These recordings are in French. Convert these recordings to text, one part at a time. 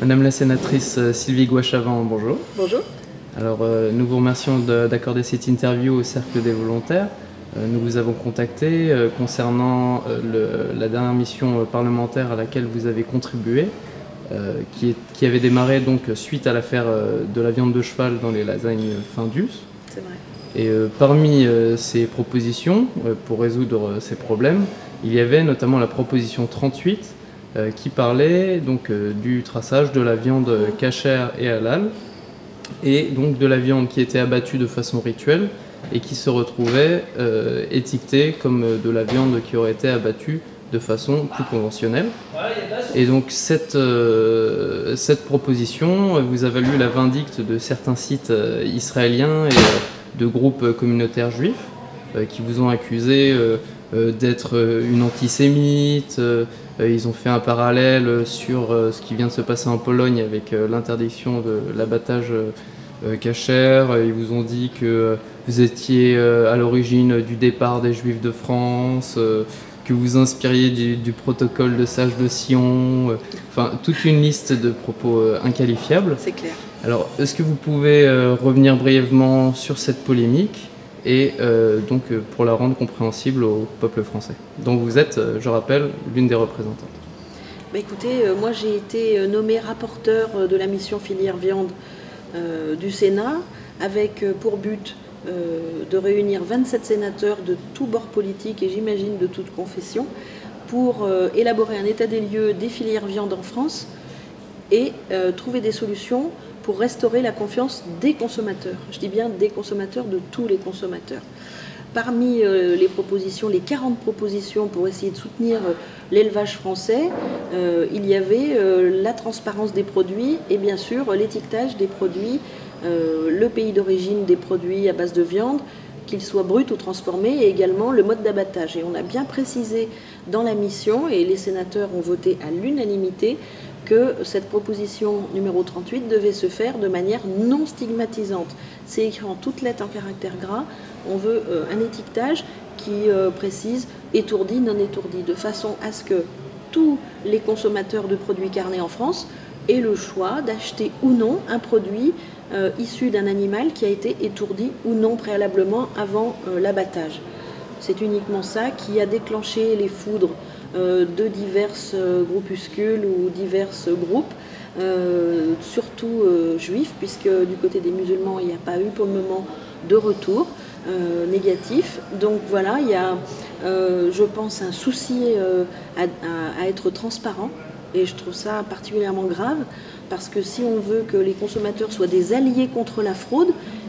Madame la sénatrice Sylvie Gouachavant, bonjour. Bonjour. Alors, nous vous remercions d'accorder cette interview au Cercle des volontaires. Nous vous avons contacté concernant la dernière mission parlementaire à laquelle vous avez contribué, qui avait démarré donc suite à l'affaire de la viande de cheval dans les lasagnes Findus. C'est vrai. Et parmi ces propositions, pour résoudre ces problèmes, il y avait notamment la proposition 38, qui parlait donc du traçage de la viande cachère et halal, et donc de la viande qui était abattue de façon rituelle et qui se retrouvait étiquetée comme de la viande qui aurait été abattue de façon plus conventionnelle. Et donc cette proposition vous a valu la vindicte de certains sites israéliens et de groupes communautaires juifs qui vous ont accusé d'être une antisémite. Ils ont fait un parallèle sur ce qui vient de se passer en Pologne avec l'interdiction de l'abattage cachère. Ils vous ont dit que vous étiez à l'origine du départ des Juifs de France, que vous inspiriez du protocole de Sage de Sion, enfin toute une liste de propos inqualifiables. C'est clair. Alors, est-ce que vous pouvez revenir brièvement sur cette polémique et donc pour la rendre compréhensible au peuple français, dont vous êtes, je rappelle, l'une des représentantes? Bah écoutez, moi j'ai été nommée rapporteur de la mission filière viande du Sénat, avec pour but de réunir 27 sénateurs de tous bords politiques et j'imagine de toute confession, pour élaborer un état des lieux des filières viande en France et trouver des solutions pour restaurer la confiance des consommateurs. Je dis bien des consommateurs, de tous les consommateurs. Parmi les propositions, les 40 propositions pour essayer de soutenir l'élevage français, il y avait la transparence des produits et bien sûr l'étiquetage des produits, le pays d'origine des produits à base de viande, qu'ils soient bruts ou transformés, et également le mode d'abattage. Et on a bien précisé dans la mission, et les sénateurs ont voté à l'unanimité, que cette proposition numéro 38 devait se faire de manière non stigmatisante. C'est écrit en toutes lettres en caractère gras. On veut un étiquetage qui précise étourdi, non étourdi, de façon à ce que tous les consommateurs de produits carnés en France aient le choix d'acheter ou non un produit issu d'un animal qui a été étourdi ou non préalablement avant l'abattage. C'est uniquement ça qui a déclenché les foudres de divers groupuscules ou divers groupes, surtout juifs, puisque du côté des musulmans, il n'y a pas eu pour le moment de retour négatif. Donc voilà, il y a, je pense, un souci à être transparent, et je trouve ça particulièrement grave, parce que si on veut que les consommateurs soient des alliés contre la fraude,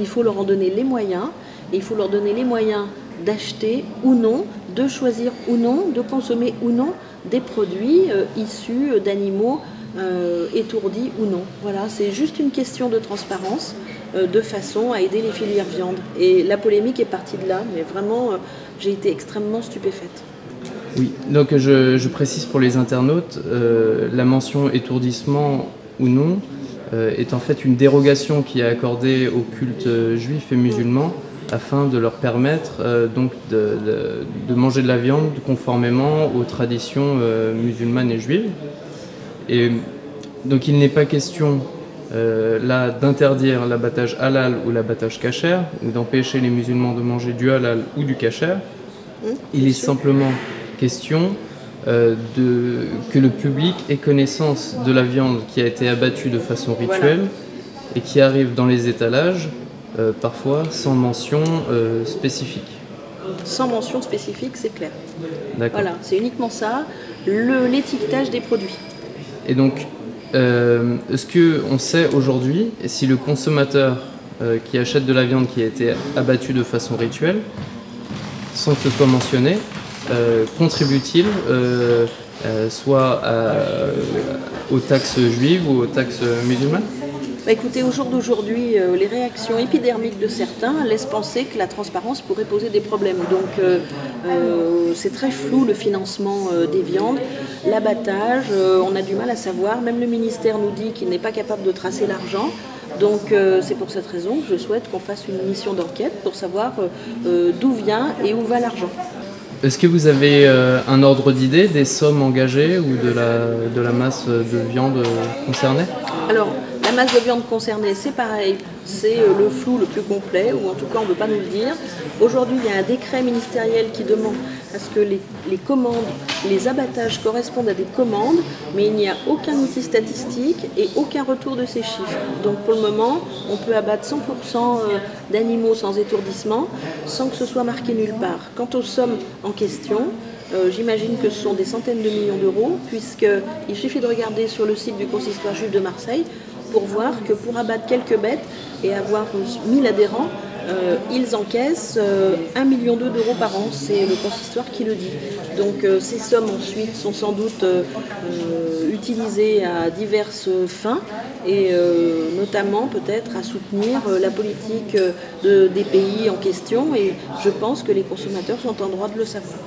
il faut leur en donner les moyens, et il faut leur donner les moyens d'acheter ou non, de choisir ou non, de consommer ou non des produits issus d'animaux étourdis ou non. Voilà, c'est juste une question de transparence, de façon à aider les filières viande. Et la polémique est partie de là, mais vraiment, j'ai été extrêmement stupéfaite. Oui, donc je précise pour les internautes, la mention étourdissement ou non est en fait une dérogation qui est accordée aux cultes juifs et musulmans, afin de leur permettre donc de manger de la viande conformément aux traditions musulmanes et juives. Et donc il n'est pas question là d'interdire l'abattage halal ou l'abattage cachère, ou d'empêcher les musulmans de manger du halal ou du cachère. Il est simplement question que le public ait connaissance de la viande qui a été abattue de façon rituelle, voilà, et qui arrive dans les étalages parfois sans mention spécifique. Sans mention spécifique, c'est clair. D'accord. Voilà, c'est uniquement ça, l'étiquetage des produits. Et donc, est-ce qu'on sait aujourd'hui si le consommateur qui achète de la viande qui a été abattue de façon rituelle, sans que ce soit mentionné, contribue-t-il soit aux taxes juives ou aux taxes musulmanes? Bah écoutez, au jour d'aujourd'hui, les réactions épidermiques de certains laissent penser que la transparence pourrait poser des problèmes. Donc c'est très flou le financement des viandes. l'abattage, on a du mal à savoir. Même le ministère nous dit qu'il n'est pas capable de tracer l'argent. Donc c'est pour cette raison que je souhaite qu'on fasse une mission d'enquête pour savoir d'où vient et où va l'argent. Est-ce que vous avez un ordre d'idée des sommes engagées ou de la masse de viande concernée? Alors, la masse de viande concernée, c'est pareil, c'est le flou le plus complet, ou en tout cas on ne veut pas nous le dire. Aujourd'hui, il y a un décret ministériel qui demande à ce que les commandes, les abattages correspondent à des commandes, mais il n'y a aucun outil statistique et aucun retour de ces chiffres. Donc pour le moment, on peut abattre 100% d'animaux sans étourdissement, sans que ce soit marqué nulle part. Quant aux sommes en question, j'imagine que ce sont des centaines de millions d'euros, puisqu'il suffit de regarder sur le site du consistoire juif de Marseille pour voir que pour abattre quelques bêtes et avoir 1000 adhérents, ils encaissent 1,2 million d'euros par an, c'est le consistoire qui le dit. Donc ces sommes ensuite sont sans doute utilisées à diverses fins et notamment peut-être à soutenir la politique des pays en question, et je pense que les consommateurs sont en droit de le savoir.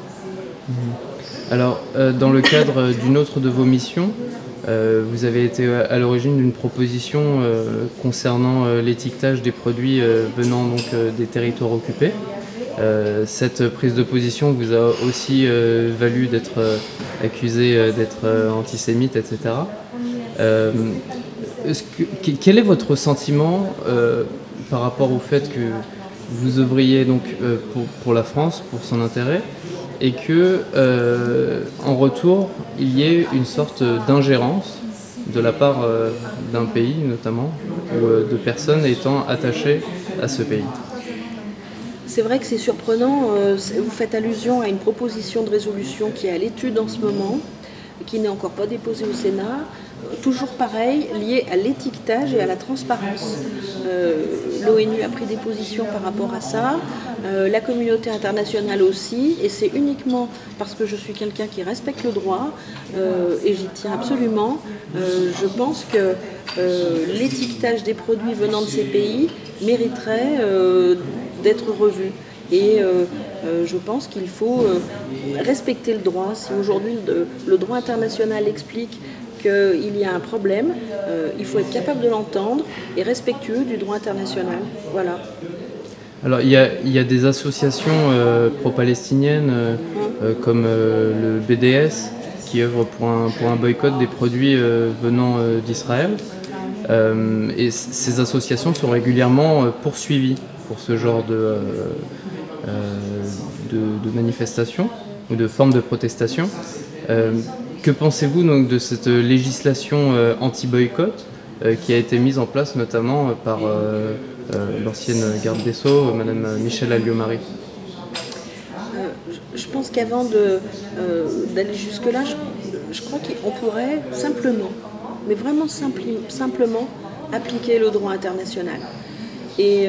Alors, dans le cadre d'une autre de vos missions, vous avez été à l'origine d'une proposition concernant l'étiquetage des produits venant donc des territoires occupés. Cette prise de position vous a aussi valu d'être accusé d'être antisémite, etc. Quel est votre sentiment par rapport au fait que vous œuvriez donc pour la France, pour son intérêt, et que, en retour, il y ait une sorte d'ingérence de la part d'un pays, notamment, ou de personnes étant attachées à ce pays? C'est vrai que c'est surprenant. Vous faites allusion à une proposition de résolution qui est à l'étude en ce moment, qui n'est encore pas déposée au Sénat. Toujours pareil, lié à l'étiquetage et à la transparence. L'ONU a pris des positions par rapport à ça, la communauté internationale aussi, et c'est uniquement parce que je suis quelqu'un qui respecte le droit, et j'y tiens absolument. Je pense que l'étiquetage des produits venant de ces pays mériterait d'être revu. Et je pense qu'il faut respecter le droit. Si aujourd'hui le droit international explique qu'il y a un problème, il faut être capable de l'entendre et respectueux du droit international. Voilà. Alors il y a des associations pro-palestiniennes comme le BDS qui œuvrent pour un boycott des produits venant d'Israël. Et ces associations sont régulièrement poursuivies pour ce genre de manifestations ou de formes de protestation. Que pensez-vous donc de cette législation anti-boycott qui a été mise en place notamment par l'ancienne garde des Sceaux, Madame Michèle Alliot-Marie? Je pense qu'avant d'aller jusque-là, je crois qu'on pourrait simplement, mais vraiment simplement, appliquer le droit international. Et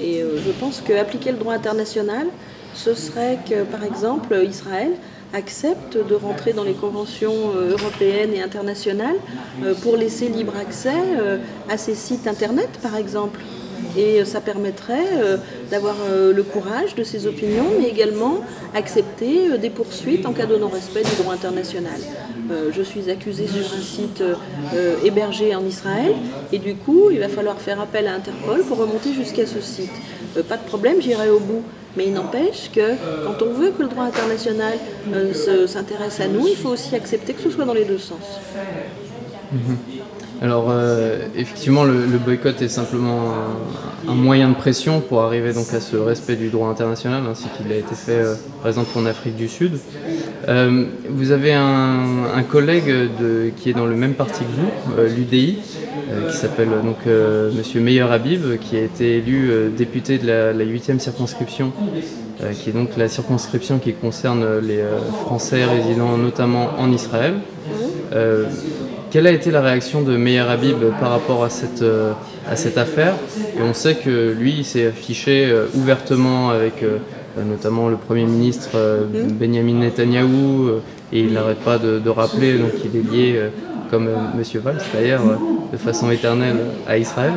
je pense qu'appliquer le droit international, ce serait que, par exemple, Israël accepte de rentrer dans les conventions européennes et internationales pour laisser libre accès à ces sites internet, par exemple. Et ça permettrait d'avoir le courage de ses opinions, mais également accepter des poursuites en cas de non-respect du droit international. Je suis accusée sur un site hébergé en Israël, et du coup, il va falloir faire appel à Interpol pour remonter jusqu'à ce site. Pas de problème, j'irai au bout. Mais il n'empêche que quand on veut que le droit international s'intéresse à nous, il faut aussi accepter que ce soit dans les deux sens. Alors effectivement le boycott est simplement un moyen de pression pour arriver donc à ce respect du droit international, ainsi qu'il a été fait par exemple en Afrique du Sud. Vous avez un collègue qui est dans le même parti que vous, l'UDI, qui s'appelle donc Monsieur Meyer Habib, qui a été élu député de la 8e circonscription, qui est donc la circonscription qui concerne les Français résidant notamment en Israël. Quelle a été la réaction de Meyer Habib par rapport à cette affaire? Et on sait que lui, il s'est affiché ouvertement avec notamment le Premier ministre Benjamin Netanyahou, et il n'arrête pas de rappeler donc qu'il est lié, comme M. Valls d'ailleurs, de façon éternelle à Israël.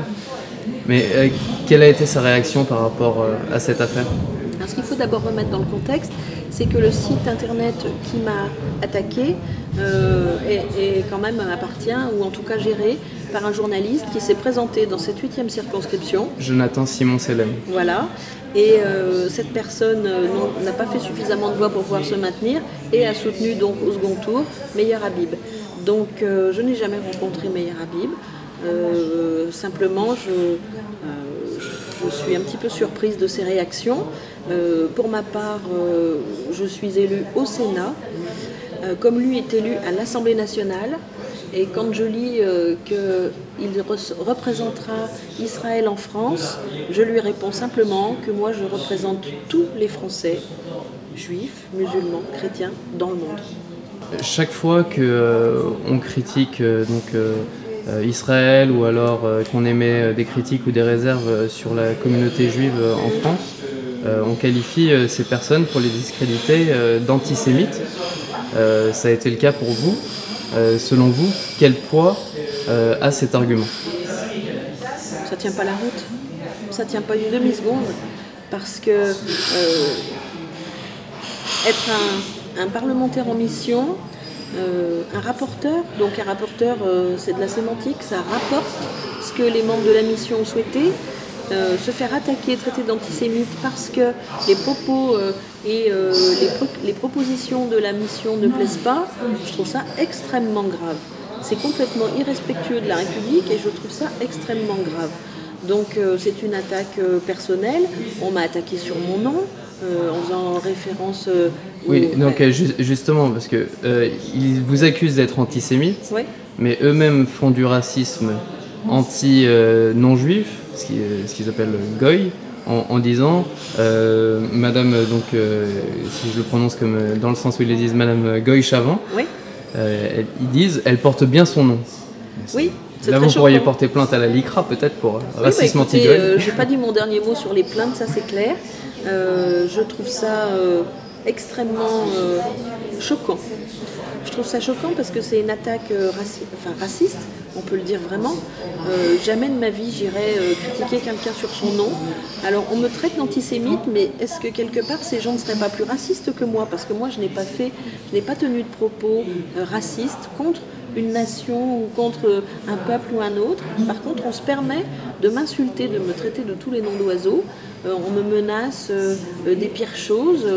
Mais quelle a été sa réaction par rapport à cette affaire? Alors, ce qu'il faut d'abord remettre dans le contexte, c'est que le site internet qui m'a attaqué est quand même appartient, ou en tout cas géré, par un journaliste qui s'est présenté dans cette 8e circonscription. Jonathan Simon-Selem. Voilà. Et cette personne n'a pas fait suffisamment de voix pour pouvoir se maintenir et a soutenu donc au second tour Meyer Habib. Donc je n'ai jamais rencontré Meyer Habib. Simplement, je suis un petit peu surprise de ses réactions. Pour ma part, je suis élue au Sénat, comme lui est élu à l'Assemblée nationale. Et quand je lis qu'il représentera Israël en France, je lui réponds simplement que moi je représente tous les Français, juifs, musulmans, chrétiens, dans le monde. Chaque fois qu'on critique Israël, ou alors qu'on émet des critiques ou des réserves sur la communauté juive en France, on qualifie ces personnes, pour les discréditer, d'antisémites. Ça a été le cas pour vous. Selon vous, quel poids a cet argument? Ça tient pas la route, ça tient pas une demi-seconde, parce que être un parlementaire en mission, un rapporteur, donc un rapporteur c'est de la sémantique, ça rapporte ce que les membres de la mission ont souhaité. Se faire attaquer, traiter d'antisémite parce que les propos et les propositions de la mission ne plaisent pas, je trouve ça extrêmement grave. C'est complètement irrespectueux de la République et je trouve ça extrêmement grave. Donc c'est une attaque personnelle, on m'a attaqué sur mon nom, en faisant référence oui, donc justement, parce que ils vous accusent d'être antisémite, oui. Mais eux-mêmes font du racisme anti-non-juif, ce qu'ils appellent goy, en disant Madame, donc si je le prononce comme dans le sens où ils le disent, Madame Goy Chavant, oui. Ils disent elle porte bien son nom. Oui. Là, vous pourriez porter plainte à la LICRA peut-être pour racisme anti-goy. J'ai pas dit mon dernier mot sur les plaintes, ça c'est clair. Je trouve ça extrêmement choquant. Je trouve ça choquant parce que c'est une attaque raciste, on peut le dire vraiment. Jamais de ma vie j'irai critiquer quelqu'un sur son nom. Alors on me traite d'antisémite, mais est-ce que quelque part ces gens ne seraient pas plus racistes que moi? Parce que moi je n'ai pas tenu de propos racistes contre une nation ou contre un peuple ou un autre. Par contre, on se permet de m'insulter, de me traiter de tous les noms d'oiseaux. On me menace des pires choses,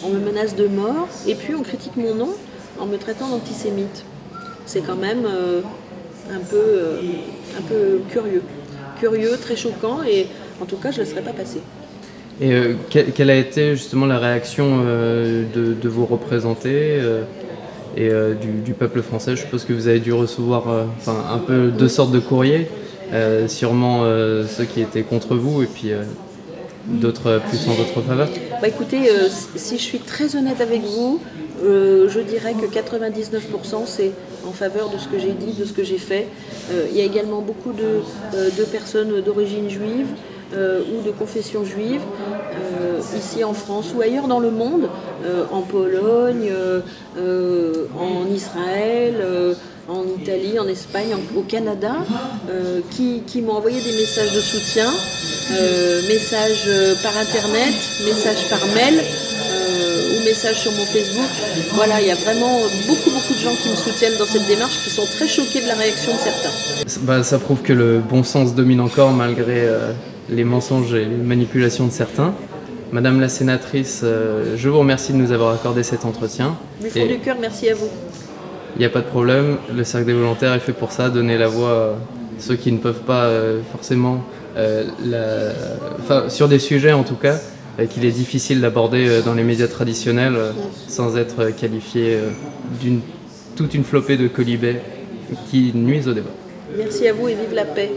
on me menace de mort, et puis on critique mon nom en me traitant d'antisémite. C'est quand même un peu curieux, très choquant, et en tout cas, je ne le laisserai pas passer. Et quelle a été justement la réaction de vos représentés et du peuple français? Je suppose que vous avez dû recevoir un peu deux sortes de courriers, sûrement ceux qui étaient contre vous et puis d'autres plus en votre faveur. Bah écoutez, si je suis très honnête avec vous, je dirais que 99% c'est en faveur de ce que j'ai dit, de ce que j'ai fait. Il y a également beaucoup de personnes d'origine juive ou de confession juive, ici en France ou ailleurs dans le monde, en Pologne, en Israël, en Italie, en Espagne, au Canada, qui m'ont envoyé des messages de soutien, messages par internet, messages par mail ou messages sur mon Facebook. Voilà, il y a vraiment beaucoup de gens qui me soutiennent dans cette démarche, qui sont très choqués de la réaction de certains. Ça prouve que le bon sens domine encore malgré les mensonges et les manipulations de certains. Madame la sénatrice, je vous remercie de nous avoir accordé cet entretien. Du fond du cœur, merci à vous. Il n'y a pas de problème, le Cercle des volontaires est fait pour ça, donner la voix à ceux qui ne peuvent pas forcément, sur des sujets en tout cas, qu'il est difficile d'aborder dans les médias traditionnels sans être qualifié toute une flopée de colibets qui nuisent au débat. Merci à vous et vive la paix.